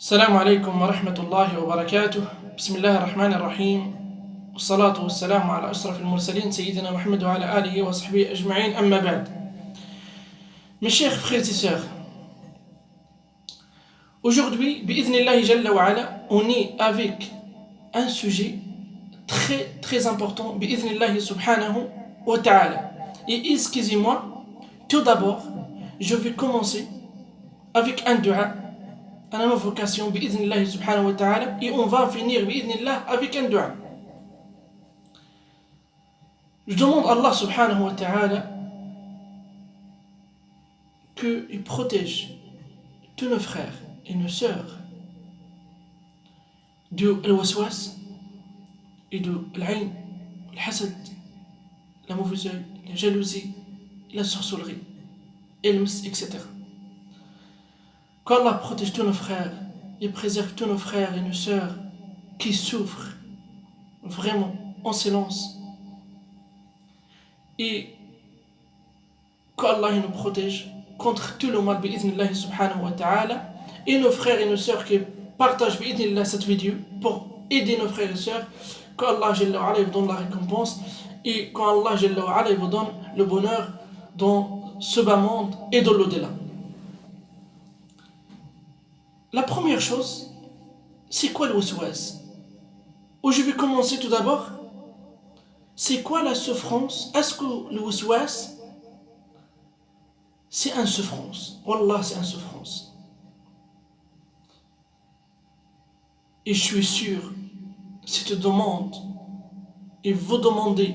السلام عليكم ورحمة الله وبركاته. بسم الله الرحمن الرحيم، والصلاة والسلام على أشرف المرسلين سيدنا محمد وعلى آله وصحبه أجمعين. أما بعد. Mes chers frères et sœurs, aujourd'hui, bi'idhnillahi jalla wa ala, on est avec un sujet très important, bi'idhnillahi subhanahu wa ta'ala. Et excusez-moi, tout d'abord, je vais commencer avec un dua, une invocation bi'idhnillahi subhanahu wa ta'ala, et on va finir bi'idhnillah avec un dua. Je demande à Allah subhanahu wa ta'ala qu'il protège tous nos frères et nos sœurs de al-waswas et de l'aïn, le hasad, la mauvaise œil, la jalousie, la sorcellerie, et le mis, etc. Qu'Allah protège tous nos frères et préserve tous nos frères et nos sœurs qui souffrent vraiment en silence. Et qu'Allah nous protège contre tout le mal, bi'idhnillah subhanahu wa ta'ala, et nos frères et nos sœurs qui partagent bi'idhnillah cette vidéo pour aider nos frères et sœurs, qu'Allah Jalla wa ala vous donne la récompense et qu'Allah Jalla wa ala vous donne le bonheur dans ce bas monde et dans l'au-delà. La première chose, c'est quoi le waswas? Je vais commencer tout d'abord. C'est quoi la souffrance? Est-ce que le waswas, c'est une souffrance? Wallah, c'est une souffrance. Et je suis sûr, si tu demandes et vous demandez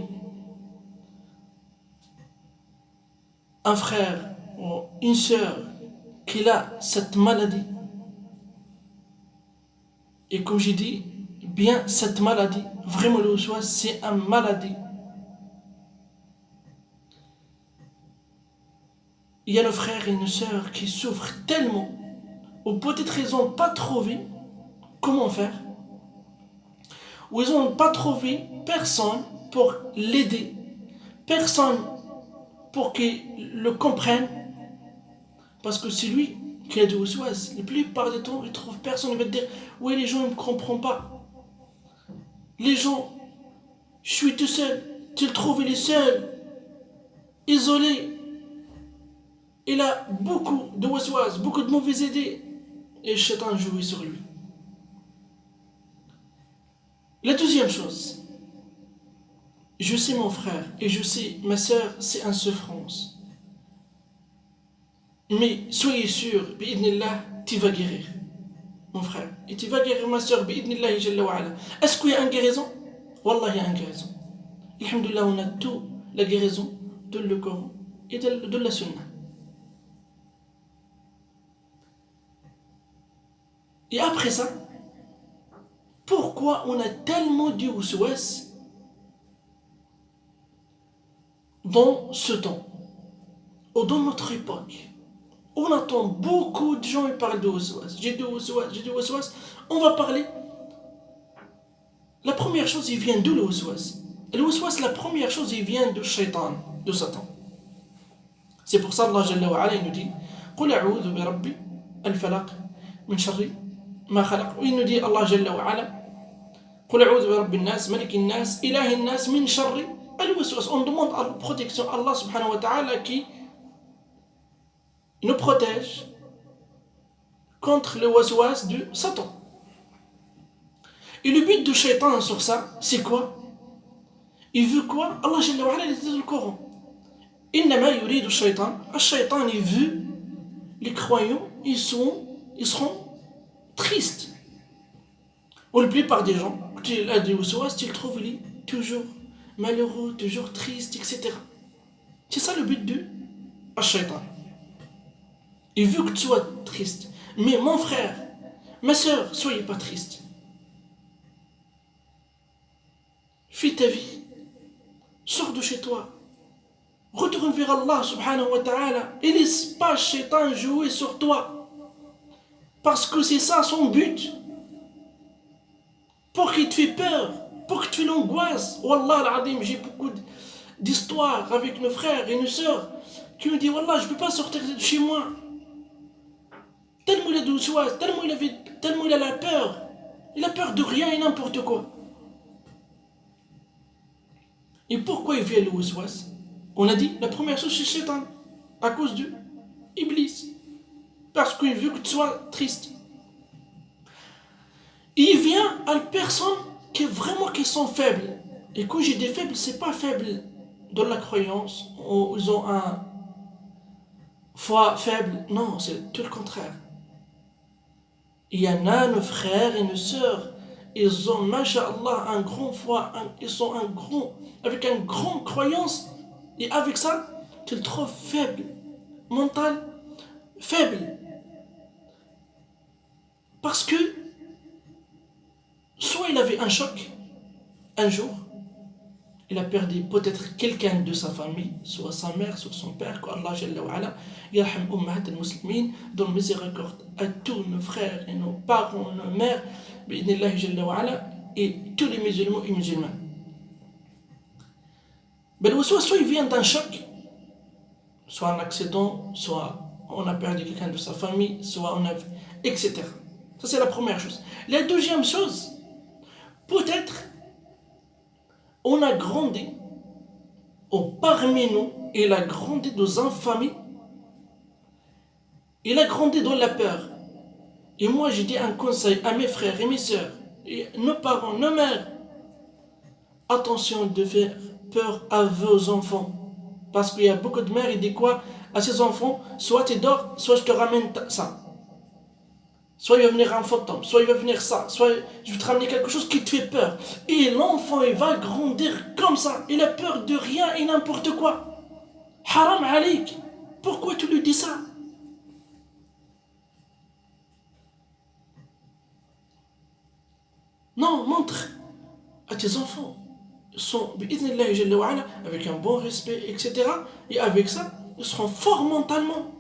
un frère ou une sœur qui a cette maladie, et comme j'ai dit, bien cette maladie, vraiment le waswas, c'est une maladie. Il y a nos frères et nos sœurs qui souffrent tellement, ou peut-être ils n'ont pas trouvé comment faire, ou ils n'ont pas trouvé personne pour l'aider, personne pour qu'il le comprenne, parce que c'est lui qui a du waswas. La plupart du temps, il trouve personne, il va te dire oui, les gens ne me comprennent pas. Les gens, je suis tout seul, tu le trouves, il est seul, isolé. Il a beaucoup de waswas, beaucoup de mauvaises idées, et le shaitan joue sur lui. La deuxième chose, je sais mon frère et je sais ma soeur, c'est une souffrance. Mais soyez sûr, bi'idhnillah, tu vas guérir, mon frère. Et tu vas guérir ma soeur, bi'idhnillah jalla wa ala. Est-ce qu'il y a une guérison? Wallah, il y a une guérison. Alhamdulillah, on a tout la guérison de le Coran et de la Sunna. Et après ça, pourquoi on a tellement de waswas dans ce temps, ou dans notre époque? On entend beaucoup de gens qui parlent de waswas. J'ai du waswas. On va parler. La première chose, il vient d'où le waswas? Le waswas, la première chose, il vient du shaitan, de Satan. C'est pour ça Allah Jalla wa ala il nous dit قُلْ أَعُوذُ بِرَبِّ الْفَلَقِ مِنْ شَرِّ ما خلق. Il nous dit Allah Jalla wa ala قل أعوذ برب الناس ملك الناس إله الناس من شر الوسواس. On demande à la protection Allah subhanahu wa ta'ala qui nous protège contre le waswas de Satan. Et le but du shaitan sur ça, c'est quoi? Il veut quoi? Allah Jalla wa ala il dit dans le Coran إنما يريد الشيطان il veut les croyants ils seront tristes. Ou la plupart des gens, tu as des waswas, tu le trouves, il est toujours malheureux, toujours triste, etc. C'est ça le but de Shaitan. Il veut que tu sois triste. Mais mon frère, ma soeur, soyez pas triste. Fais ta vie. Sors de chez toi. Retourne vers Allah subhanahu wa ta'ala. Et laisse pas Shaitan jouer sur toi. Parce que c'est ça son but. Pour qu'il te fait peur, pour qu'il te fait l'angoisse. Wallah al-Adim, j'ai beaucoup d'histoires avec nos frères et nos sœurs qui me disent Wallah, je ne peux pas sortir de chez moi. tellement il a de waswas, tellement il a la peur. Il a peur de rien et n'importe quoi. Et pourquoi il vient le waswas? On a dit, la première chose c'est Shaitan, à cause de Iblis. Parce qu'il veut que tu sois triste. Et il vient à une personne qui sont faibles. Et quand j'ai des faibles, c'est pas faible dans la croyance, où ils ont un foi faible. Non, c'est tout le contraire. Il y en a nos frères et nos sœurs, ils ont, masha'Allah, un grand foi, ils sont avec une grande croyance, et avec ça, tu le trouves faible, mental, faible. Parce que, soit il avait un choc, un jour, il a perdu peut-être quelqu'un de sa famille, soit sa mère, soit son père, qu'Allah Jalla wa Ala, yarham ummahat al-muslimin, donne miséricorde à tous nos frères et nos parents, nos mères, bi'idhnillah Jalla wa Ala, et tous les musulmans et musulmanes. Ben, soit il vient d'un choc, soit un accident, soit on a perdu quelqu'un de sa famille, soit on a... etc. Ça c'est la première chose. La deuxième chose, peut-être on a grandi, ou parmi nous, il a grandi dans une famille, il a grandi dans la peur. Et moi, j'ai dit un conseil à mes frères et mes sœurs, et nos parents, nos mères, attention de faire peur à vos enfants. Parce qu'il y a beaucoup de mères, ils disent quoi à ses enfants? Soit tu dors, soit je te ramène ça. Soit il va venir un fantôme, soit il va venir ça, soit je vais te ramener quelque chose qui te fait peur. Et l'enfant, il va grandir comme ça. Il a peur de rien et n'importe quoi. Haram alik. Pourquoi tu lui dis ça? Non, montre à tes enfants. Ils sont, bi'idhnillah jalla wa ala, avec un bon respect, etc. Et avec ça, ils seront forts mentalement.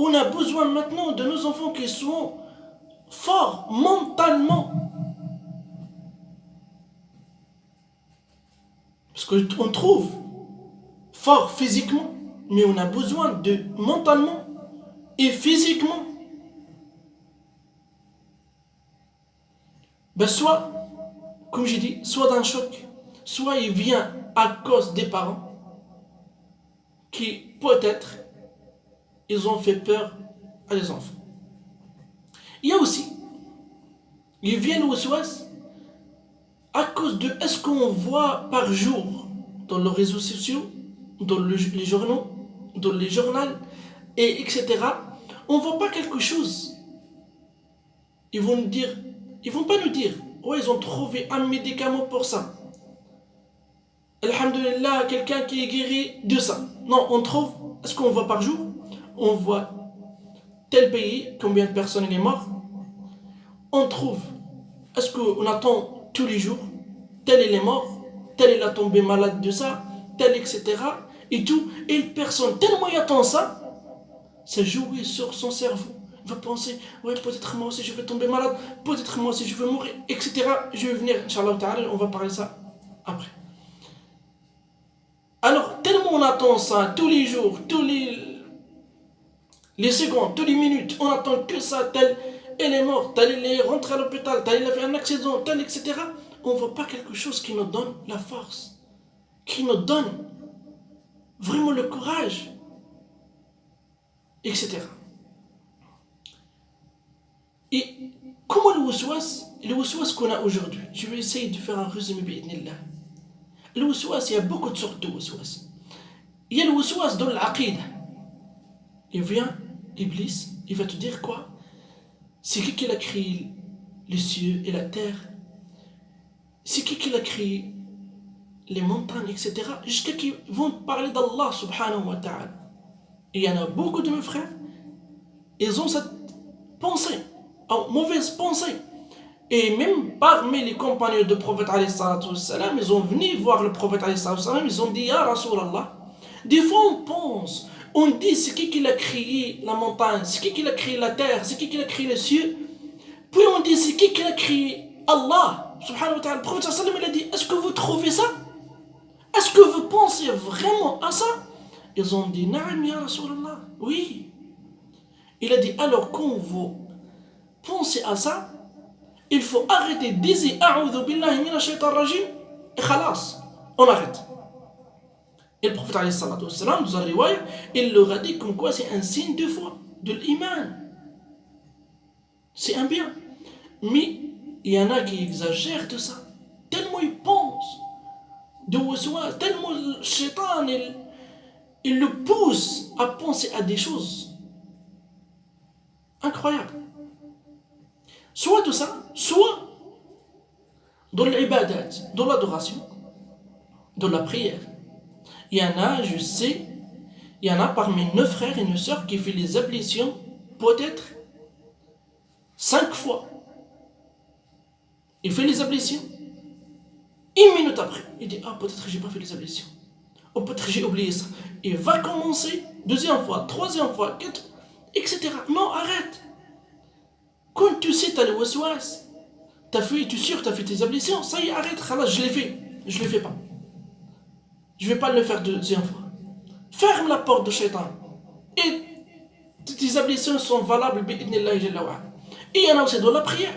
On a besoin maintenant de nos enfants qui sont forts mentalement. Parce qu'on trouve fort physiquement, mais on a besoin de mentalement et physiquement. Ben soit, comme j'ai dit, soit d'un choc, soit il vient à cause des parents qui peut-être ils ont fait peur à les enfants. Il y a aussi, ils viennent au waswas à cause de est-ce qu'on voit par jour dans les réseaux sociaux, dans les journaux, dans les journaux, et etc. On ne voit pas quelque chose. Ils vont pas nous dire, ouais, ils ont trouvé un médicament pour ça. Alhamdulillah, quelqu'un qui est guéri de ça. Non, on trouve, est-ce qu'on voit par jour? On voit tel pays, combien de personnes il est mort. On trouve, est-ce qu'on attend tous les jours, tel il est mort, tel il a tombé malade de ça, tel etc. Et tout, et une personne tellement il attend ça, ça joue sur son cerveau. Il va penser, ouais, peut-être moi aussi je vais tomber malade, peut-être moi aussi je vais mourir, etc. Je vais venir, Inch'Allah ta'ala, on va parler de ça après. Alors, tellement on attend ça tous les jours, tous les secondes, toutes les minutes, on attend que ça, tel elle est morte, tel elle est rentré à l'hôpital, tel il a fait un accident, tel etc. On ne voit pas quelque chose qui nous donne la force, qui nous donne vraiment le courage, etc. Et comment le waswas qu'on a aujourd'hui, je vais essayer de faire un résumé bi'idhnillah. Le waswas, il y a beaucoup de sortes de waswas. Il y a le waswas dans l'aqida. Il vient, Iblis, il va te dire quoi? C'est qui a créé les cieux et la terre? C'est qui a créé les montagnes, etc. Jusqu'à qui vont parler d'Allah subhanahu wa ta'ala. Et il y en a beaucoup de mes frères, ils ont cette pensée, mauvaise pensée. Et même parmi les compagnons du prophète alayhi salatu wassalam, ils ont venu voir le prophète alayhi salatu wassalam, ils ont dit Ya Rasulallah. Des fois on pense, on dit c'est qui a créé la montagne, c'est qui a créé la terre, c'est qui a créé les cieux. Puis on dit c'est qui a créé Allah subhanahu wa ta'ala. Le prophète sallallahu alayhi wa sallam il a dit est-ce que vous trouvez ça? Est-ce que vous pensez vraiment à ça? Ils ont dit Naam ya Rasulallah. Oui. Il a dit, alors quand vous pensez à ça, il faut arrêter de dire A'udhu billahi minash shaitanir rajim et khalas, on arrête. Et le prophète alayhi salatu wassalam, dans un riwaya, il leur a dit comme quoi c'est un signe de foi, de l'iman. C'est un bien. Mais il y en a qui exagèrent de ça. Tellement ils pensent de waswas, tellement le shaitan il le pousse à penser à des choses incroyables. Soit tout ça, soit dans l'ibadat, dans l'adoration, dans la prière. Il y en a, je sais, il y en a parmi nos frères et nos sœurs qui font les ablutions peut-être 5 fois. Il fait les ablutions. 1 minute après, il dit, ah peut-être que j'ai pas fait les ablutions. Ou peut-être que j'ai oublié ça. Il va commencer 2e fois, 3e fois, 4, etc. Non, arrête. Quand tu sais, tu as le waswas, tu es sûr que tu as fait tes ablutions, ça y est, arrête, khalas, je l'ai fait. Je ne le fais pas. Je ne vais pas le faire 2e fois. Ferme la porte de shaitan. Et tes ablutions sont valables, bi'idnillahi jalla wa ala. Et il y en a aussi dans la prière.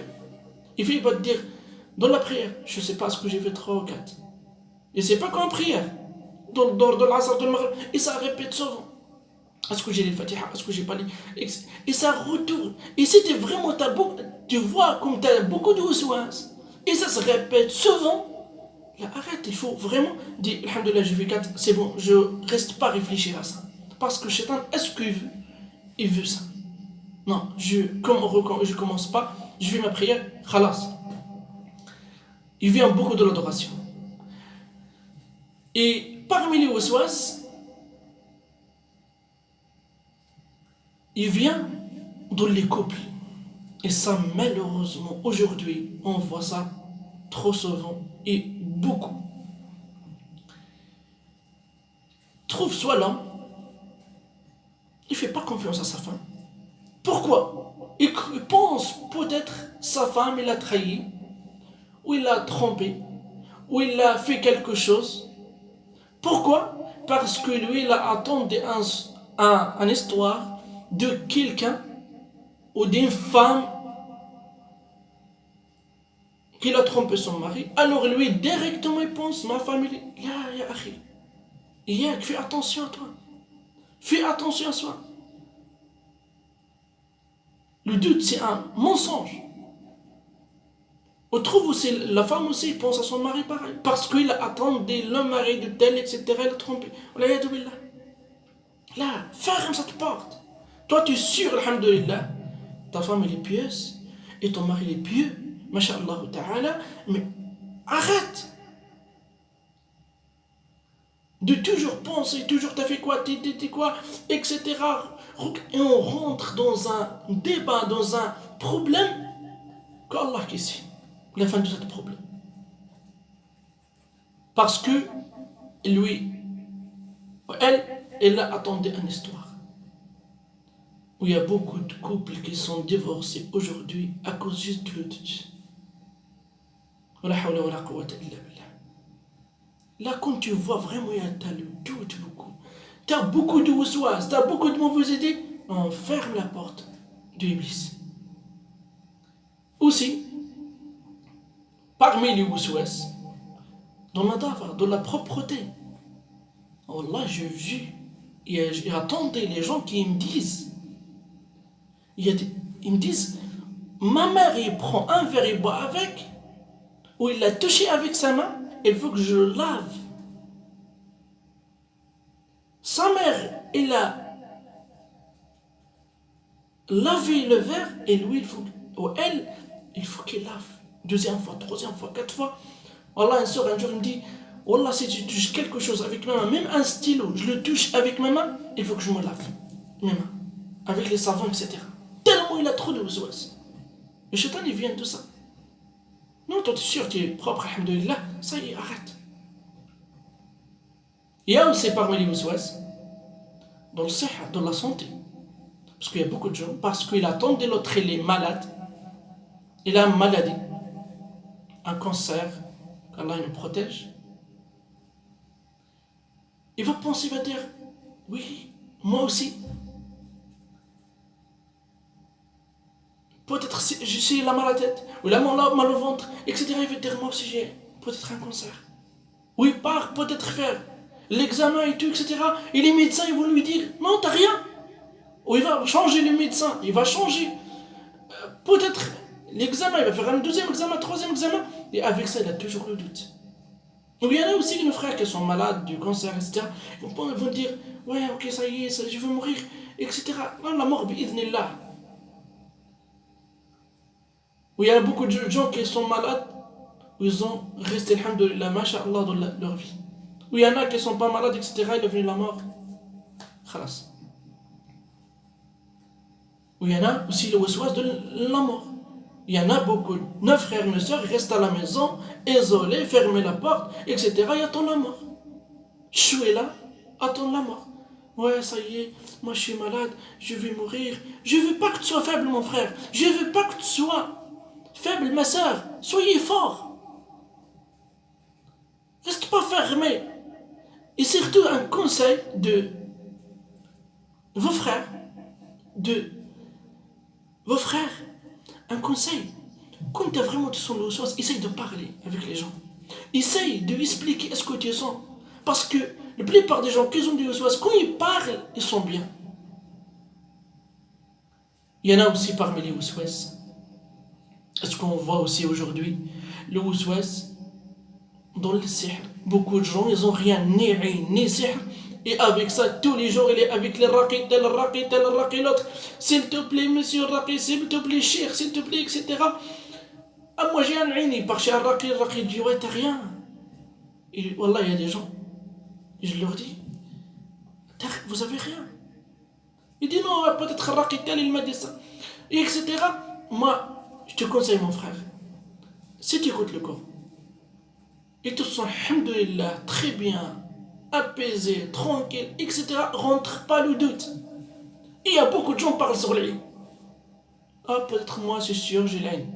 Il va te dire, dans la prière, je ne sais pas ce que j'ai fait 3 ou 4. Et c'est pas qu'en prière. Dans l'asr, dans le maghrib, et ça répète souvent. Est-ce que j'ai les Fatiha? Est-ce que j'ai pas les... Et ça retourne. Et si tu vois comme tu as beaucoup de waswas, et ça se répète souvent, là, arrête, il faut vraiment dire, alhamdoulilah, j'ai fait 4, c'est bon, je reste pas réfléchir à ça. Parce que Shaitan, est-ce qu'il veut? Il veut ça. Non, je commence pas, je fais ma prière, khalas. Il vient beaucoup de l'adoration. Et parmi les waswas, il vient dans les couples. Et ça, malheureusement, aujourd'hui, on voit ça trop souvent et beaucoup. Trouve soit l'homme, il ne fait pas confiance à sa femme. Pourquoi? Il pense peut-être sa femme, il l'a trahi, ou il l'a trompé, ou il a fait quelque chose. Pourquoi? Parce que lui, il a attendu une histoire de quelqu'un ou d'une femme qui a trompé son mari. Alors lui, directement, il pense, ma famille, ya akhi, fais attention à toi. Fais attention à soi. Le doute, c'est un mensonge. On trouve aussi, la femme aussi pense à son mari pareil. Parce qu'il a attendu le mari de tel, etc. Il a trompé. Là, ferme cette porte. Toi, tu es sûr, alhamdoulilah, ta femme elle est pieuse et ton mari est pieux, masha'Allah ta'ala, mais arrête de toujours penser, toujours t'as fait quoi, t'es quoi, etc. Et on rentre dans un débat, dans un problème qu'Allah qui sait la fin de ce problème. Parce que lui, elle a attendu une histoire. Où il y a beaucoup de couples qui sont divorcés aujourd'hui à cause juste de doute. Là, quand tu vois vraiment, tu as le doute beaucoup. Tu as beaucoup de waswas, tu as beaucoup de mauvaises idées, on ferme la porte de l'Iblis. Aussi, parmi les waswas, dans la dafa, dans la propreté, Allah, j'ai vu, et attendez les gens qui me disent, ils me disent, ma mère, il prend un verre, il boit avec, ou il l'a touché avec sa main, il faut que je le lave. Sa mère, il a lavé le verre, et lui, il faut qu'il lave. 2e fois, 3e fois, 4 fois. Allah, un soir, un jour, il me dit, Wallah, si tu touches quelque chose avec ma main, même un stylo, je le touche avec ma main, il faut que je me lave mes mains, avec les savons, etc. Tellement il a trop de waswas. Le shaitan, il vient de ça. Non, toi, tu es sûr, tu es propre, alhamdoulilah, ça y est, arrête. Il y a aussi parmi les waswas, dans le siha, dans la santé. Parce qu'il y a beaucoup de gens, parce qu'il attend de l'autre, il est malade, il a une maladie, un cancer, qu'Allah nous protège. Il va penser, il va dire, oui, moi aussi. peut-être si il a mal à la tête, ou il a mal au ventre, etc. Il va dire moi aussi j'ai peut-être un cancer. Ou il part peut-être faire l'examen et tout, etc. Et les médecins ils vont lui dire non, t'as rien. Ou il va changer le médecin, il va changer peut-être l'examen, il va faire un deuxième examen, troisième examen, et avec ça il a toujours le doute. Ou il y en a aussi nos frères qui sont malades du cancer, etc. Ils vont dire ouais, ok, ça y est, je vais mourir, etc. Non, la mort, bi'idhnillah. Où il y a beaucoup de gens qui sont malades, où ils ont resté, alhamdoulilah, masha'Allah, dans leur vie. Où il y en a qui ne sont pas malades, etc. Il est venu la mort. Khalas. Où il y en a aussi le waswas de la mort. Il y en a beaucoup. Nos frères, mes soeurs, restent à la maison, isolés, fermez la porte, etc. Ils attendent la mort. Je suis là, attends la mort. Ouais, ça y est, moi je suis malade, je vais mourir. Je veux pas que tu sois faible, mon frère. Je veux pas que tu sois faible, ma soeur. Soyez fort. Reste pas fermé. Et surtout un conseil de vos frères, un conseil. Quand tu as vraiment tu sens le sens, essaye de parler avec les gens. Essaye de lui expliquer ce que tu sens. Parce que la plupart des gens qui ont du waswas, quand ils parlent, ils sont bien. Il y en a aussi parmi les waswas. Est-ce qu'on voit aussi aujourd'hui le waswas dans le sihr? Beaucoup de gens, ils n'ont rien, ni sihr. Et avec ça, tous les jours, il est avec les raqi, tel raqi, l'autre. S'il te plaît, monsieur raqi, s'il te plaît, cher, s'il te plaît, etc. Ah, moi j'ai un aïni, il part chez un raqi, le raqi dit ouais, t'as rien. Et wallah, il y a des gens, je leur dis, vous avez rien. Il dit non, peut-être un raqi tel, il m'a dit ça. Et etc. Moi, je te conseille, mon frère, si tu écoutes le corps, et tu te sens, alhamdoulilah, très bien, apaisé, tranquille, etc., rentre pas le doute. Et il y a beaucoup de gens qui parlent sur l'île. Ah, peut-être moi, c'est sûr, j'ai la haine.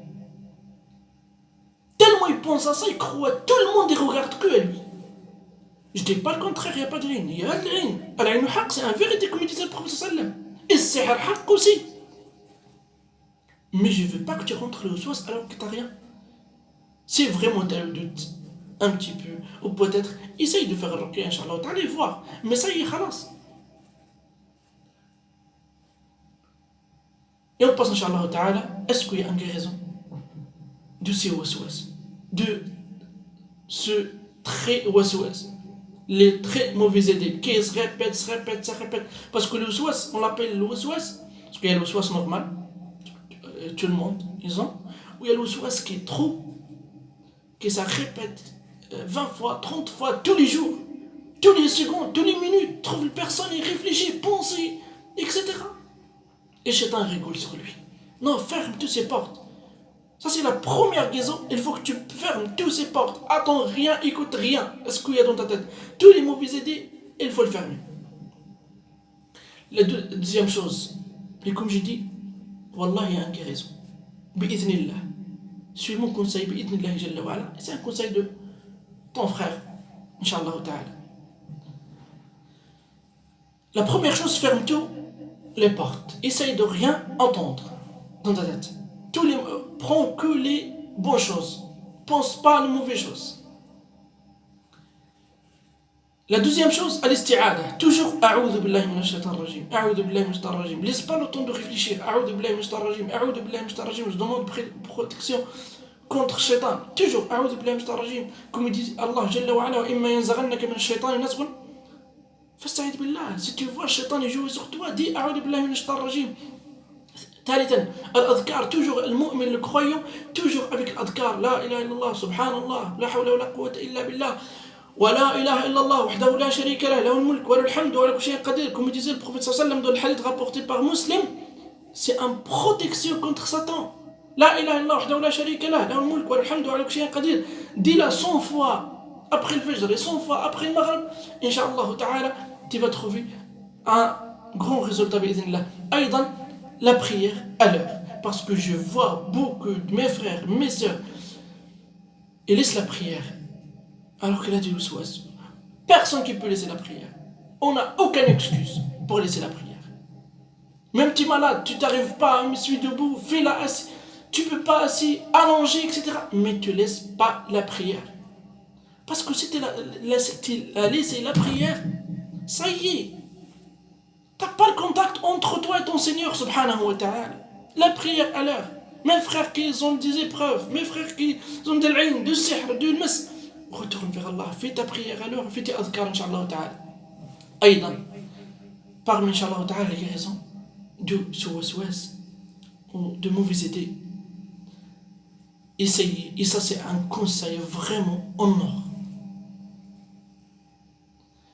Tellement ils pensent à ça, ils croient, tout le monde ne regarde que à lui. Je dis pas le contraire, il n'y a pas de haine. Il y a de la haine. Al-aïn haq, c'est un vérité, comme disait le prophète sallam. Et c'est un haq aussi. Mais je ne veux pas que tu rentres le waswas alors que tu n'as rien. Si vraiment tu as le doute, un petit peu, ou peut-être, essaye de faire un ruqya, Inch'Allah, allez voir. Mais ça y est, khalas. Et on passe, Inch'Allah ta'ala, est-ce qu'il y a une guérison de ces waswas, de ce très waswas, les très mauvaises idées qui se répètent. Parce que le waswas, on l'appelle le waswas, parce qu'il y a le waswas normal, tout le monde, ils ont, ou il y a le waswas qui est trop, qui ça répète 20 fois, 30 fois, tous les jours, tous les secondes, toutes les minutes, trouve une personne, il réfléchit, pense, etc. Et Shaitan rigole sur lui. Non, ferme toutes ces portes. Ça, c'est la première guérison. Il faut que tu fermes toutes ces portes. Attends rien, écoute rien. Est-ce qu'il y a dans ta tête tous les mauvaises idées, il faut le fermer. La deuxième chose, et comme j'ai dit, Wallah, il y a une guérison. Bi'idhnillah. Suis mon conseil, bi'idhnillah jalla wa ala. C'est un conseil de ton frère, Inch'Allah ta'ala. La première chose, ferme tout les portes. Essaye de rien entendre dans ta tête. Prends que les bonnes choses. Pense pas à les mauvaises choses. La deuxième chose, al-isti'ada. Toujours a'oudhu billahi minash shaitan rajim. A'oudhu billahi minash shaitan rajim. Laisse pas le temps de réfléchir. A'oudhu billahi minash shaitan rajim. A'oudhu billahi minash shaitan rajim. Je demande protection contre shaitan. Toujours a'oudhu billahi minash shaitan rajim. Comme il dit Allah jalla wa ala, wa imma yanzaghannaka minash shaitan nazghun fasta'id billah. Si tu vois le shaitan jouer sur toi, dis a'oudhu billahi minash shaitan rajim. ثالثا الأذكار toujours المؤمن le croyant toujours avec الأذكار لا إله إلا الله سبحان الله لا حول ولا قوة إلا بالله ولا إله إلا الله وحده لا شريك له له الملك وله الحمد وله كل شيء قدير comme disait le prophète sallallahu alayhi wa sallam dans le hadith rapporté par Muslim, c'est une protection contre Satan. لا إله إلا الله وحده لا شريك له له الملك وله الحمد وله كل شيء قدير. Dis-la 100 fois après le Fajr et 100 fois après le Maghrib, Inch'Allah ta'ala, tu vas trouver un grand résultat بإذن الله. أيضا la prière à l'heure. Parce que je vois beaucoup de mes frères, mes soeurs, ils laissent la prière alors qu'il a du waswas. Personne qui peut laisser la prière. On n'a aucune excuse pour laisser la prière. Même tu es malade, tu n'arrives pas à me suivre debout, fais-la assis. Tu ne peux pas assis, allonger, etc. Mais tu ne laisses pas la prière. Parce que si tu as laissé la prière, ça y est. Tu n'as pas le contact entre toi et ton Seigneur, subhanahu wa ta'ala. La prière à l'heure. Mes frères qui ont des épreuves, mes frères qui ont de l'ilm, du sihr, du mas, retourne vers Allah, fais ta prière à l'heure, fais tes adhkar, inshallah ta'ala. Aïdan, parmi, inshallah ta'ala, les raisons de ce waswas, ou de mauvaises idées. Essayez, et ça c'est un conseil vraiment en or.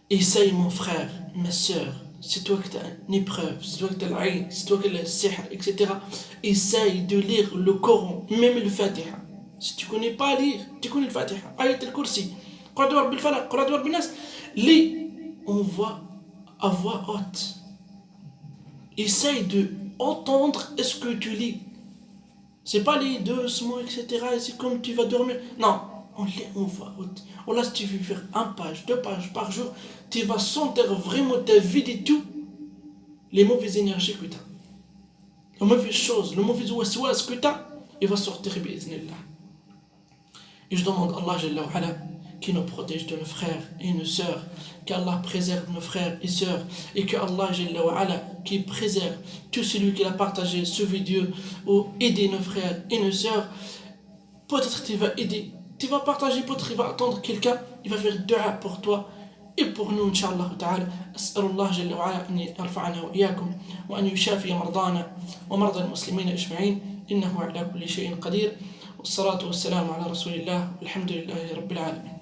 Essaye mon frère, ma soeur, c'est toi qui as une épreuve, c'est toi qui as l'aïn, c'est toi qui as le sihr, etc. Essaye de lire le Coran, même le Fatiha. Si tu ne connais pas lire, tu connais le Fatiha. Ayat al-Kursi, Qul a'udhu birabbil falaq, Qul a'udhu birabbin nas. Lis, on voit à voix haute. Essaye de entendre ce que tu lis. C'est pas les doucement, etc. C'est comme tu vas dormir. Non, on lit en voix haute. Oh là, si tu veux faire 1 page, 2 pages par jour, tu vas sentir vraiment ta vie de tout. Les mauvaises énergies que tu as. Les mauvaises choses, le mauvais waswas que tu as, il va sortir bi'iznillah. Et je demande à Allah Jalla wa Ala qui nous protège de nos frères et nos sœurs, qu'Allah préserve nos frères et sœurs, et que Allah Jalla wa Ala qui préserve tout celui qui a partagé ce vidéo ou aider nos frères et nos sœurs. Peut-être tu vas aider, tu vas partager, peut-être tu vas attendre quelqu'un, il va faire dua pour toi et pour nous, Inch'Allah ta'ala. أسأل الله جل وعلا أن يرفعنا وإياكم وأن يشافي مرضانا ومرضى المسلمين أجمعين إنه على كل شيء قدير والصلاة والسلام على رسول الله والحمد لله رب العالمين.